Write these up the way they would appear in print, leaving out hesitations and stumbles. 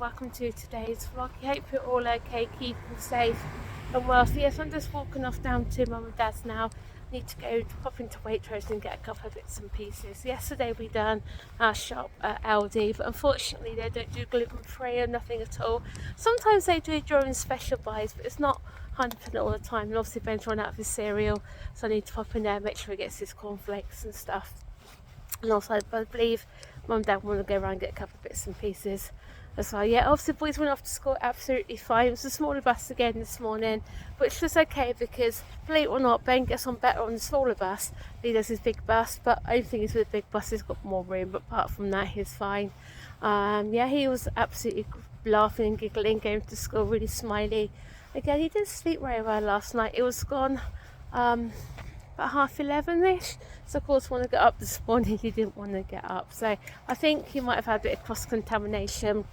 welcome to today's vlog. I hope you're all okay, keeping safe and well. So yes, I'm just walking off down to mum and dad's now. Need to go pop into Waitrose and get a couple of bits and pieces. Yesterday we done our shop at Aldi, but unfortunately they don't do gluten-free or nothing at all. Sometimes they do during special buys, but it's not 100% all the time. And obviously Ben's run out of his cereal, so I need to pop in there, make sure he gets his cornflakes and stuff. And also I believe mum and dad want to go around and get a couple of bits and pieces as well. Yeah, obviously the boys went off to school absolutely fine. It was a smaller bus again this morning, which was okay because, believe it or not, Ben gets on better on the smaller bus. He does his big bus, but only thing is with the big bus he's got more room, but apart from that he's fine. Yeah, he was absolutely laughing and giggling, going to school, really smiley. Again, he didn't sleep very well last night. It was gone about 11:30ish, so of course when I got up this morning he didn't want to get up, so I think he might have had a bit of cross-contamination.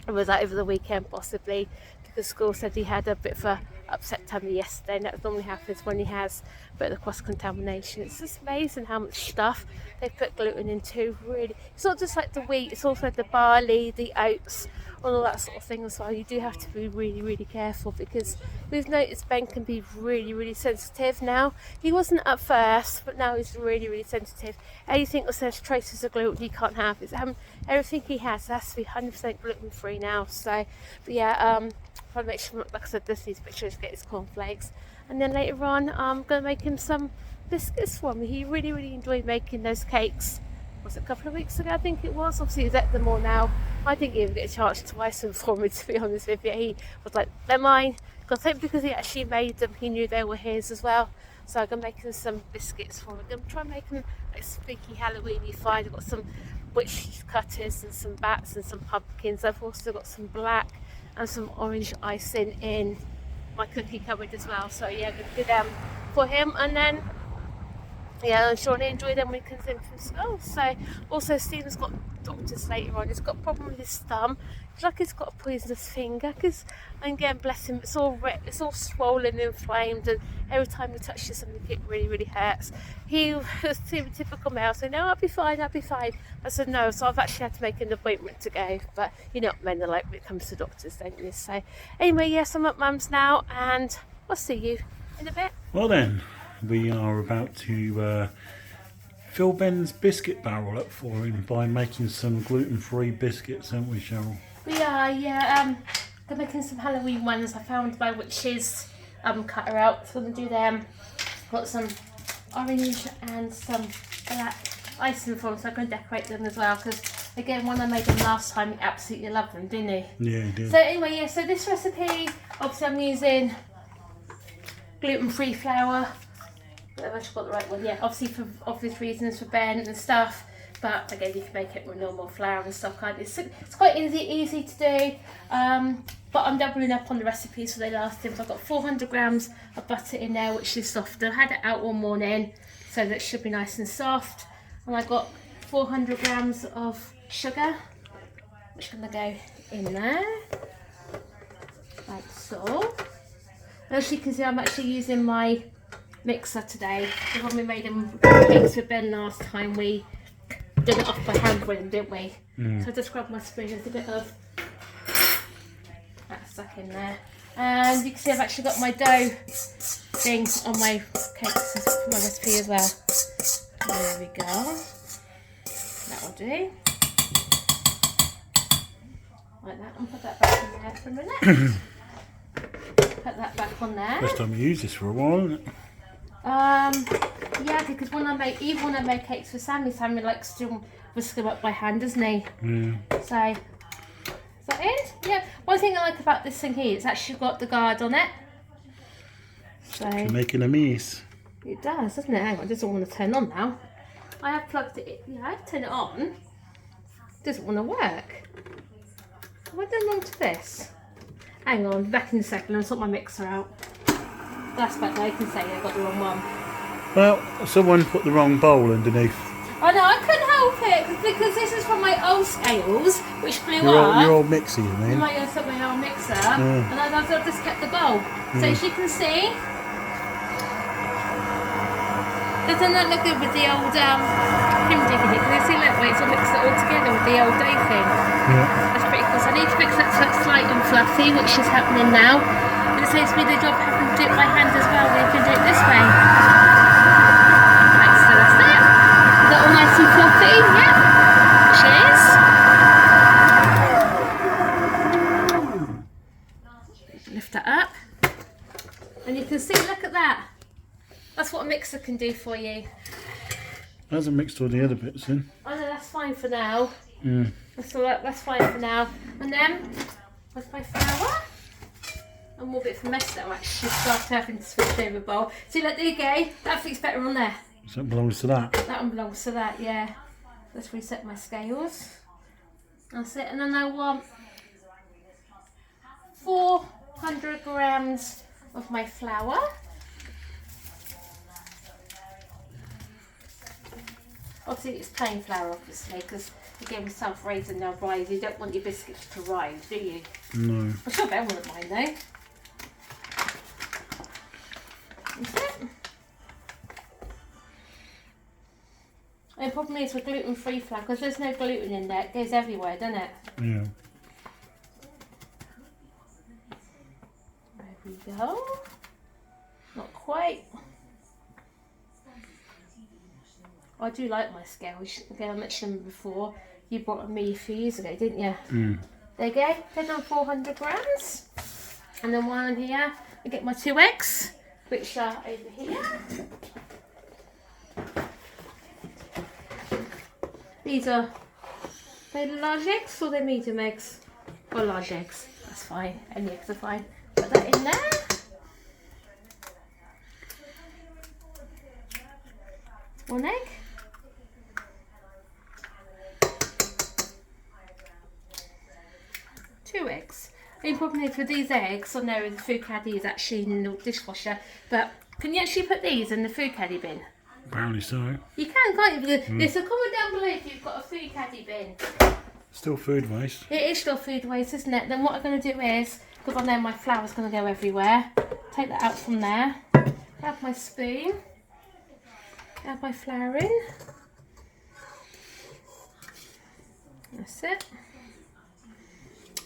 It was that over the weekend possibly, because school said he had a bit of a upset tummy yesterday, and that normally happens when he has a bit of cross-contamination. It's just amazing how much stuff they put gluten into, really. It's not just like the wheat, it's also the barley, the oats, all that sort of thing as well. You do have to be really, really careful, because we've noticed Ben can be really, really sensitive now. He wasn't at first, but now he's really, really sensitive. Anything that says traces of gluten he can't have. Everything he has to be 100% gluten-free now. So, but yeah, try to make sure, like I said, this needs to make sure to get his cornflakes. And then later on, I'm going to make him some biscuits for me. He really, really enjoyed making those cakes. Was it a couple of weeks ago, I think it was. Obviously he's at them all now. I didn't even get a chance to buy some for me, to be honest with you. He was like, they're mine. I think because he actually made them, he knew they were his as well. So I'm going to make him some biscuits for him. I'm going to try and make them like spooky Halloween-y fine. I've got some witch cutters and some bats and some pumpkins. I've also got some black and some orange icing in my cookie cupboard as well. So yeah, I'm going to do them for him. And then yeah, I'm sure he enjoyed them when he comes in from school. So also Stephen's got doctors later on. He's got a problem with his thumb. It's like he's got a poisonous finger, because, and again, bless him, it's all swollen and inflamed, and every time he touches something it really, really hurts. He was typical male, so no, I'll be fine. I said no, so I've actually had to make an appointment to go, but you know what men are like when it comes to doctors, don't you? So anyway, yes, I'm at mum's now, and I'll see you in a bit. Well then, we are about to fill Ben's biscuit barrel up for him by making some gluten-free biscuits, aren't we, Cheryl? We are, yeah. They're making some Halloween ones. I found my witch's cutter out, so I'm going to do them. Got some orange and some black icing for them, so I can decorate them as well, because again, when I made them last time, he absolutely loved them, didn't he? Yeah, he did. So anyway, yeah, so this recipe, obviously I'm using gluten-free flour. I've actually got the right one, yeah, obviously for obvious reasons for Ben and stuff, but again you can make it with normal flour and stuff, can't you? It's quite easy to do, but I'm doubling up on the recipes so they last him. So I've got 400 grams of butter in there, which is soft. I've had it out all morning, so that should be nice and soft. And I've got 400 grams of sugar, which is going to go in there, like so. As you can see, I'm actually using my mixer today, because when we made them cakes with Ben last time, we did it off by hand with them, didn't we? So I just grabbed my spoon. There's a bit of that stuck in there, and you can see I've actually got my dough thing on my cakes, my recipe as well. There we go. That will do. Like that, and put that back in there for a minute. Put that back on there. First time you use this for a while, isn't it? Yeah, because when I make cakes for Sammy likes to whisk them up by hand, doesn't he? Yeah. So, is that it? Yeah. One thing I like about this thing here, it's actually got the guard on it. So you're making a mess. It does, doesn't it? Hang on, it doesn't want to turn on now. I have plugged it in. Yeah, I have turned it on. It doesn't want to work. Have I done wrong to this? Hang on, back in a second, I'll sort my mixer out. That's better, I can say I got the wrong one. Well, someone put the wrong bowl underneath. I know, I couldn't help it, because this is from my old scales, which blew up. Your old mixer, you mean? My old mixer, and I've just kept the bowl. So as you can see, doesn't that look good with the old him digging it. Can you see that way it's all mixed it all together with the old dough thing? Yeah. That's pretty cool. So I need to mix that so it's light and fluffy, which is happening now. And it saves me the job having to do it by hand as well. We can do it this way. Right, so that's that. Is that all nice and fluffy? Yeah. Cheers. Lift that up. And you can see, look at that. That's what a mixer can do for you. Hasn't mixed all the other bits in. I know, that's fine for now. Yeah. That's fine for now. And then, with my flour, and more bit for mess now actually, start having to switch over bowl. See, look, there you go. That fits better on there. So that belongs to that? That one belongs to that, yeah. Let's reset my scales. That's it. And then I want 400 grams of my flour. Obviously it's plain flour, obviously, because again with self-raising they'll rise. You don't want your biscuits to rise, do you? No. I'm sure Ben wouldn't mind though. That's it. And the problem is with gluten-free flour, because there's no gluten in there, it goes everywhere, doesn't it? Yeah. There we go. Not quite. I do like my scales. Again, I mentioned them before. You bought me a few years ago, didn't you? Mm. There you go. Then on 400 grams. And then while I'm here, I get my 2 eggs, which are over here. These are they large eggs or they're medium eggs? Or large eggs. That's fine. Any eggs are fine. Put that in there. One egg. Two eggs. The problem is with these eggs, I know the food caddy is actually in the dishwasher, but can you actually put these in the food caddy bin? Apparently so. You can, can't you? There's a comment down below if you've got a food caddy bin. Still food waste. It is still food waste, isn't it? Then what I'm going to do is, because I know my flour's going to go everywhere, take that out from there, grab my spoon, add my flour in. That's it.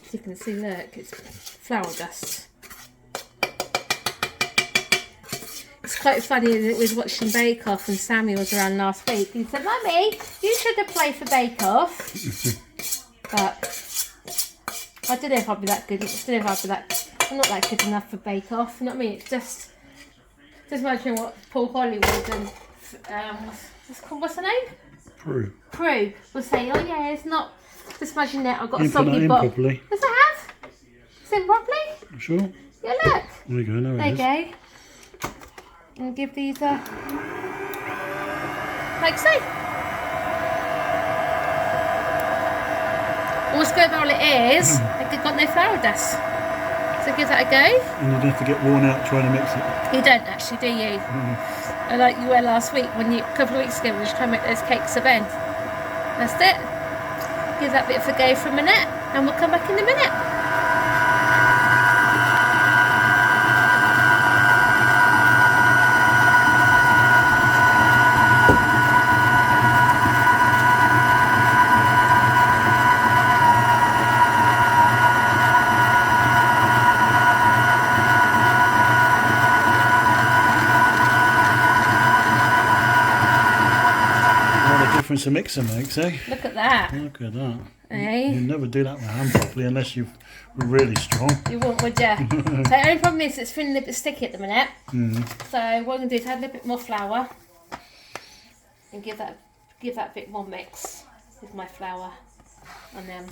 As you can see, look, it's flour dust. It's quite funny that we was watching Bake Off and Sammy was around last week. He said, "Mummy, you should applied for Bake Off." But I don't know if I'll be that good. I'm not that good enough for Bake Off. You know what I mean? It's just imagine what Paul Hollywood and what's her name? Prue will say, "Oh yeah, it's not." Just imagine that I've got a soggy bottom. Does it have? Is it properly? Sure. Yeah, look. There you go. No, there you go. And give these a like so. What's good about it is they've got no flour dust. So give that a go. And you don't have to get worn out trying to mix it. You don't actually, do you? Like you were last week when a couple of weeks ago when you trying to make those cakes for Ben. That's it. Give that bit of a go for a minute and we'll come back in a minute. Difference a mixer makes, eh? Look at that. Look at that. Eh? You'd never do that with hand properly unless you were really strong. You wouldn't, would you? So the only problem is it's feeling a bit sticky at the minute. So what I'm going to do is add a little bit more flour and give that a bit more mix with my flour, and then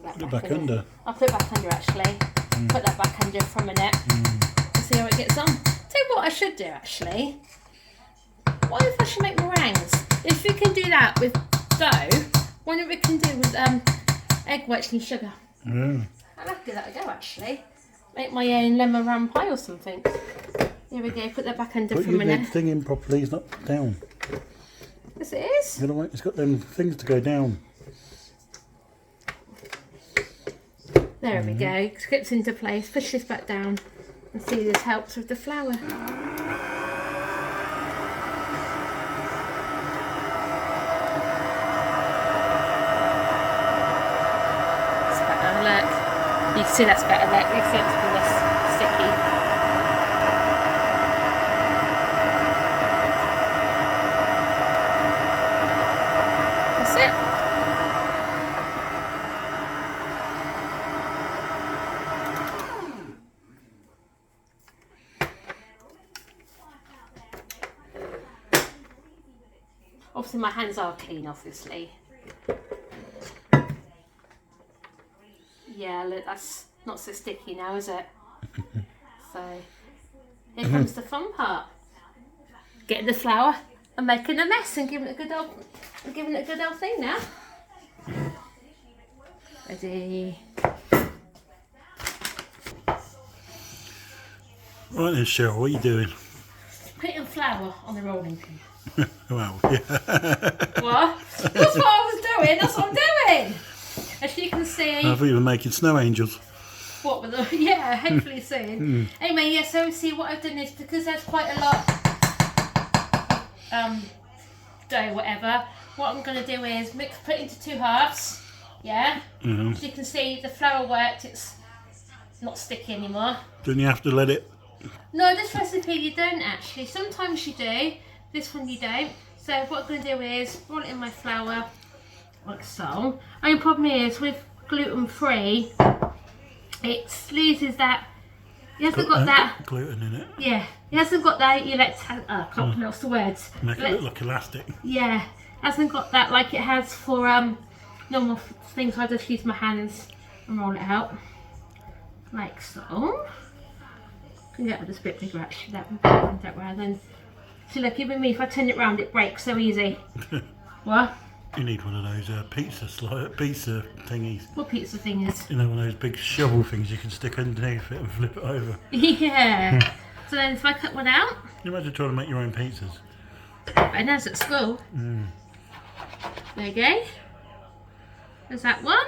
put it back under. I'll put it back under actually. Put that back under for a minute and see how it gets on. Tell you what I should do actually. What if I should make meringues? If we can do that with dough, what if we can do with egg whites and sugar? Yeah. I'd like to give that a go actually. Make my own lemon ram pie or something. Here we go, put that back under for a minute. Put your thing in properly, it's not down. Yes it is. It's got them things to go down. There we go, it clips into place. Push this back down and see this helps with the flour. See, that's better. That makes sense to be less sticky. Obviously my hands are clean, obviously. Yeah, look, that's not so sticky now, is it? So, here comes the fun part. Getting the flour and making a mess and giving it a good old thing now. Ready. Right then, Cheryl, what are you doing? Putting flour on the rolling pin. Well, yeah. What? That's what I was doing. That's what I'm doing. As you can see. I thought you were making snow angels. What with the? Yeah, hopefully soon. Anyway, yeah. So see, what I've done is because there's quite a lot dough, whatever. What I'm going to do is put it into 2 halves. Yeah. As you can see, the flour worked. It's not sticky anymore. Don't you have to let it? No, this recipe you don't actually. Sometimes you do. This one you don't. So what I'm going to do is roll it in my flour like so. Only problem is with gluten-free, it loses that. It hasn't got that gluten in it. Yeah, it hasn't got that. I can't pronounce the words. Make it look like elastic. Yeah, hasn't got that like it has for normal things. I just use my hands and roll it out like so. Can get this a bit bigger actually. That rather than. See, look, even me, if I turn it round, it breaks so easy. What? You need one of those pizza thingies. What pizza thing is? You know, one of those big shovel things you can stick underneath it and flip it over. Yeah. So then if I cut one out. You imagine trying to make your own pizzas. I know, it's at school. There you go. There's that one.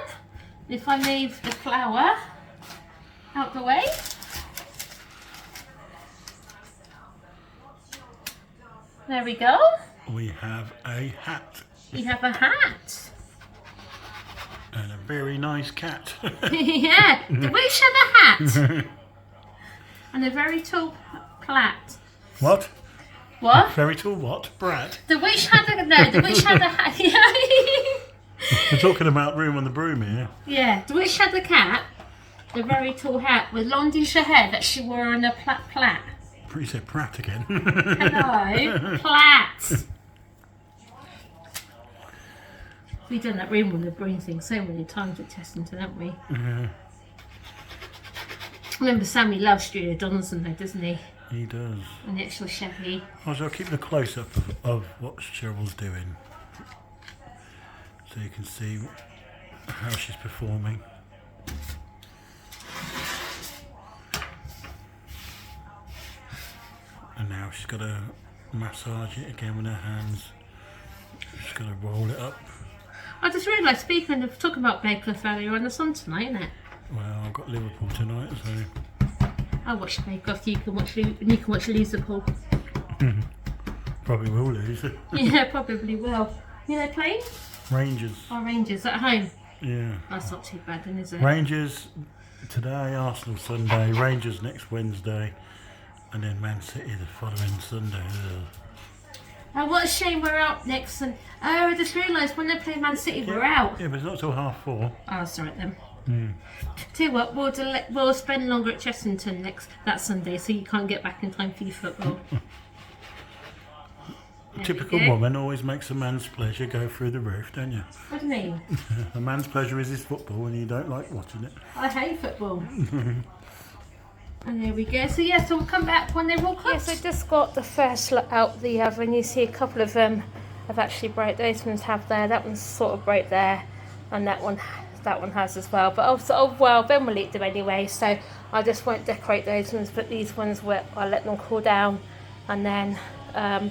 If I move the flour out the way. There we go. We have a hat. We have a hat. And a very nice cat. Yeah, the witch had a hat. And a very tall plat. What? What? Very tall what? Brat? The witch had a hat. We're talking about room on the broom here. Yeah, the witch had a cat, a very tall hat with longish hair that she wore on a plat. You said Pratt again. Hello, plat. We've done that room on the broom thing so many times at Chessington, haven't we? Yeah. I remember Sammy loves Studio Donaldson though, doesn't he? He does. And the actual Chevy. I'll keep a close up of what Cheryl's doing. So you can see how she's performing. And now she's got to massage it again with her hands. She's got to roll it up. I just realised, speaking of talking about Blanco earlier on, the sun tonight, isn't it? Well, I've got Liverpool tonight, so I'll watch Bake Off. You can watch Liverpool. Probably will lose. Yeah, probably will. You know, playing? Rangers. Oh, Rangers at home. Yeah. That's not too bad, then, is it? Rangers today, Arsenal Sunday, Rangers next Wednesday, and then Man City the following Sunday. Oh, what a shame we're out next Sunday. Oh, I just realised when they play Man City, we're out. Yeah, but it's not till 4:30. Oh, sorry then. Tell you what, we'll spend longer at Chessington that Sunday, so you can't get back in time for your football. Typical woman always makes a man's pleasure go through the roof, don't you? What do you mean? A man's pleasure is his football and you don't like watching it. I hate football. And there we go. So yeah, so we'll come back when they're all cooked. Yes, I just got the first lot out the oven. You see a couple of them have actually broke. Those ones have there. That one's sort of broke there, and that one has as well. But well, Ben will eat them anyway, so I just won't decorate those ones. But these ones, I'll let them cool down, and then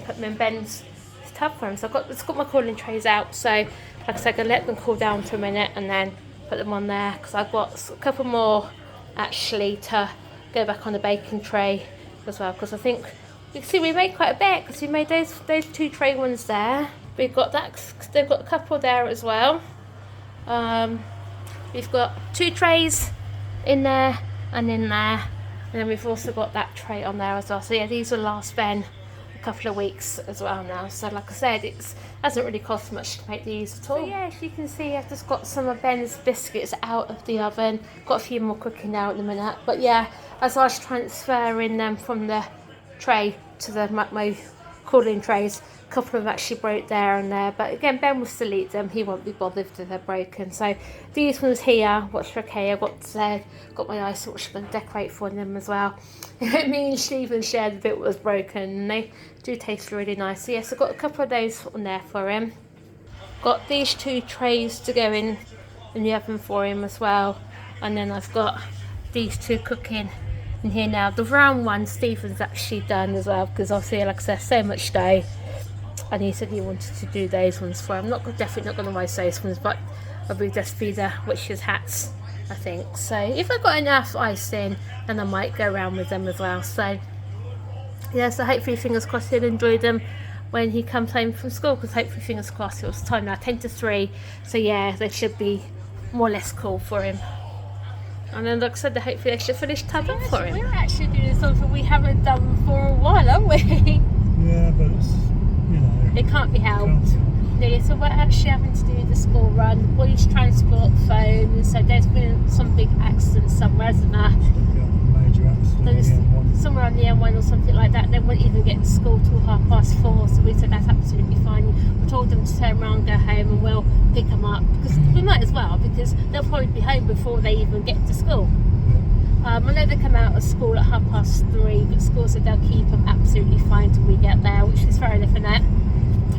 put them in Ben's tub for him. So I've got my cooling trays out. So like I said, I'm gonna let them cool down for a minute, and then put them on there because I've got a couple more actually to go back on the baking tray as well, because I think you can see we made quite a bit because we made those 2 tray ones there. We've got that, they've got a couple there as well. We've got 2 trays in there and in there. And then we've also got that tray on there as well. So yeah, these will last Ben a couple of weeks as well now. So like I said, it hasn't really cost much to make these at all. So yeah, as you can see, I've just got some of Ben's biscuits out of the oven. Got a few more cooking now in a minute. But yeah, as I was transferring them from the tray to my cooling trays, a couple of them actually broke there and there, but again, Ben will still eat them. He won't be bothered if they're broken. So these ones here, what's okay, I've got my ice which I'm going to decorate for them as well. Me and Stephen shared the bit that was broken, and they do taste really nice. So yes, I've got a couple of those on there for him. Got these 2 trays to go in the oven for him as well, and then I've got these 2 cooking in here now. The round one Stephen's actually done as well, because obviously, like I said, so much dough, and he said he wanted to do those ones for him. Definitely not going to waste those ones, but I'll be just be the witch's hats, I think. So if I've got enough ice in, then I might go around with them as well. So yeah, so hopefully, fingers crossed, he'll enjoy them when he comes home from school, because hopefully, fingers crossed, it was time now, 10 to 3, so yeah, they should be more or less cool for him. And then, like I said, hopefully I should finish tab up for him. We're actually doing something we haven't done for a while, aren't we? Yeah, but it's, you know, it can't be helped. Yeah, so we're actually having to do the school run, the boys' transport phone, so there's been some big accidents somewhere, isn't there? Major accident. Somewhere on the M1 or something like that. They won't even get to school till 4:30, so we said that's absolutely fine. We told them to turn around, go home, and we'll pick them up, because we might as well, because they'll probably be home before they even get to school. I know they come out of school at 3:30, but school said they'll keep them absolutely fine till we get there, which is fair enough, isn't it?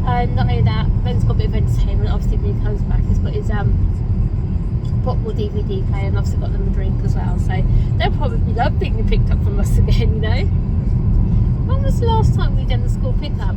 And not only that, Ben's got a bit of entertainment. Obviously, when he comes back, he's got his portable DVD player, and obviously got them a drink as well. So they'll probably love being picked up from us again, you know. When was the last time we done the school pickup?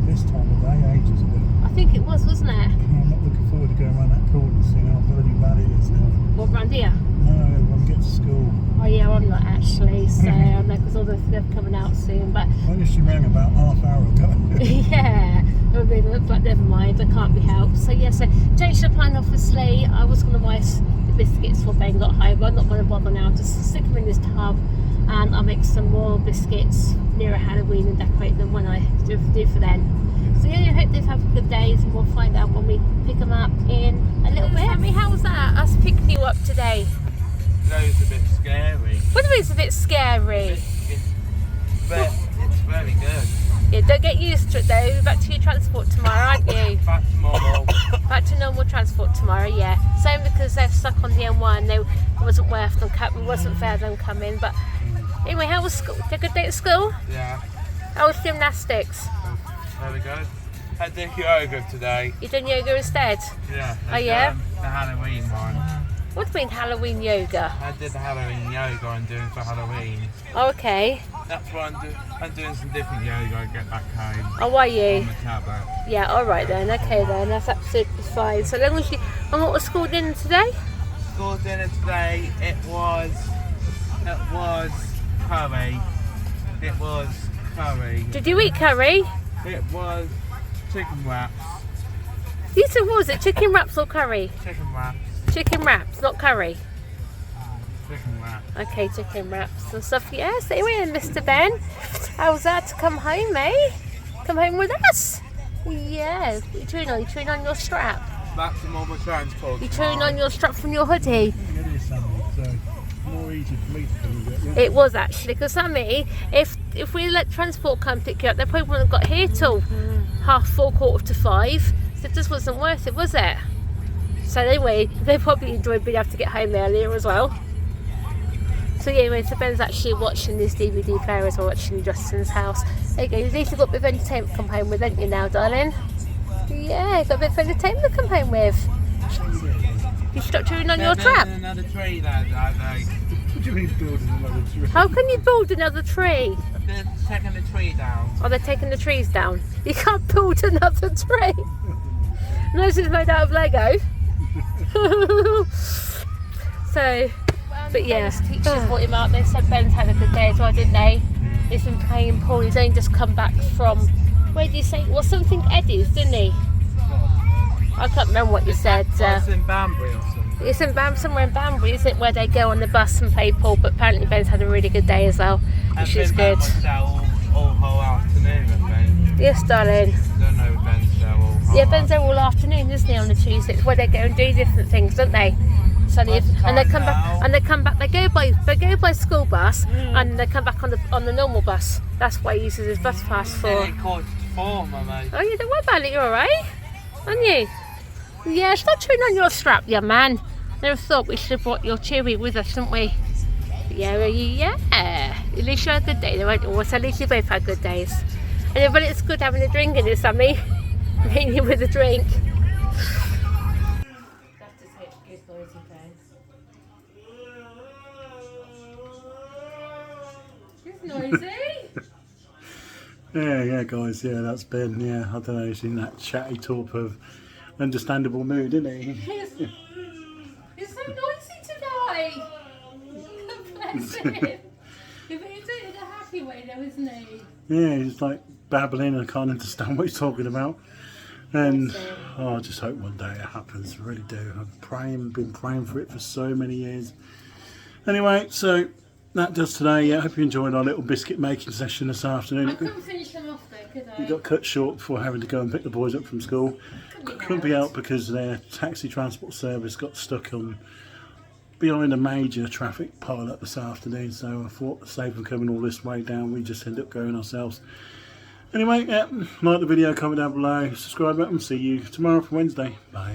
This time of day, ages ago. I think it was, wasn't it? I'm not looking forward to going around that corner and seeing how bloody bad it is now. What, round here? No, everyone gets to school. Oh yeah, I'm not actually, so I know, because all they're coming out soon, but I guess you rang about half hour ago. yeah, but never mind, I can't be helped. So yeah, so changed the plan obviously. I was going to buy the biscuits for Ben got home, but I'm not going to bother now, just stick them in this tub, and I'll make some more biscuits nearer Halloween and decorate them when I do for then. So yeah, I hope they've had a good day, and we'll find out when we pick them up in a little bit. Sammy, how was that, us picking you up today? That was a bit scary. What do you mean it's a bit scary? But it's very good. Yeah, don't get used to it though. You're back to your transport tomorrow, aren't you? Back to normal. Back to normal transport tomorrow, yeah. Same, because they're stuck on the M1. It wasn't worth them coming. It wasn't fair them coming. But anyway, how was school? Did you have a good day at school? Yeah. How was gymnastics? Very good. I did yoga today. You done yoga instead? Yeah. Oh yeah? The Halloween one. What do you mean Halloween yoga? I did the Halloween yoga I'm doing for Halloween. Oh, okay. That's what I'm doing some different yoga I get back home. Oh, are you? On the tablet. Yeah, alright then. Okay then, that's absolutely fine. So long as you... And what was school dinner today? School dinner today, it was curry. It was curry. Did you eat curry? It was chicken wraps. You said, what was it? Chicken wraps or curry? Chicken wraps. Chicken wraps, not curry. Chicken wraps. Okay, chicken wraps and stuff. Yeah, so anyway, Mr. Ben, how was that to come home, eh? Come home with us. Yeah. What are you doing on? You chewing on your strap? Back to normal transport. You chewing on your strap from your hoodie? It is something, so more easy for me to do it. It was actually, because Sammy, if we let transport come pick you up, they probably wouldn't have got here till 4:30, 4:45. So it just wasn't worth it, was it? So anyway, they probably enjoyed being able to get home earlier as well. So yeah, anyway, so Ben's actually watching this DVD player as well, watching Justin's house. There you go, at least you've got a bit of entertainment to come home with, haven't you now, darling? Yeah, you've got a bit of entertainment to come home with. You stopped chewing on your trap? Another tree there, What do you mean building another tree? How can you build another tree? They're taking the tree down. Oh, they're taking the trees down. You can't build another tree. Unless it's made out of Lego. So, but yeah. Ben's teachers brought him out. They said Ben's had a good day as well, didn't they? He's been playing pool. He's only just come back from, where did you say? Well, something Eddie's, didn't he? I can't remember what you said. In Banbury or something. It's in somewhere in Banbury, isn't it, where they go on the bus and play pool, but apparently Ben's had a really good day as well, which is good. All whole afternoon, I think. Yes, darling. I don't know Ben's there all whole Yeah, Ben's there all afternoon, isn't he, on the Tuesday? It's where they go and do different things, don't they? So they, and they come back, and they come back. They go by school bus, and they come back on the normal bus. That's why he uses his bus pass for. Nearly 3:45, my mate. Oh, you don't worry about it. You're all right, aren't you? Yeah, stop chewing on your strap, young man. Never thought we should have brought your chewy with us, didn't we? Yeah. At least you had a good day, though, won't you? So at least you both had good days. And but it's good having a drink in it, Sammy. Mainly with a drink. It's noisy. Yeah, guys. Yeah, that's Ben. Yeah, I don't know. He's in that chatty talk of understandable mood, isn't he? He's so noisy today. Bless him. If he's in a happy way, though, isn't he? Yeah, he's like babbling. I can't understand what he's talking about. And I just hope one day it happens. I really do. I've been praying for it for so many years. Anyway, so that does today. I hope you enjoyed our little biscuit making session this afternoon. I couldn't finish them off though, could I? We got cut short before having to go and pick the boys up from school. Couldn't be out because their taxi transport service got stuck on behind a major traffic pile up this afternoon. So I thought, save them coming all this way down, we just ended up going ourselves. Anyway, like the video, comment down below, subscribe button. See you tomorrow for Wednesday. Bye.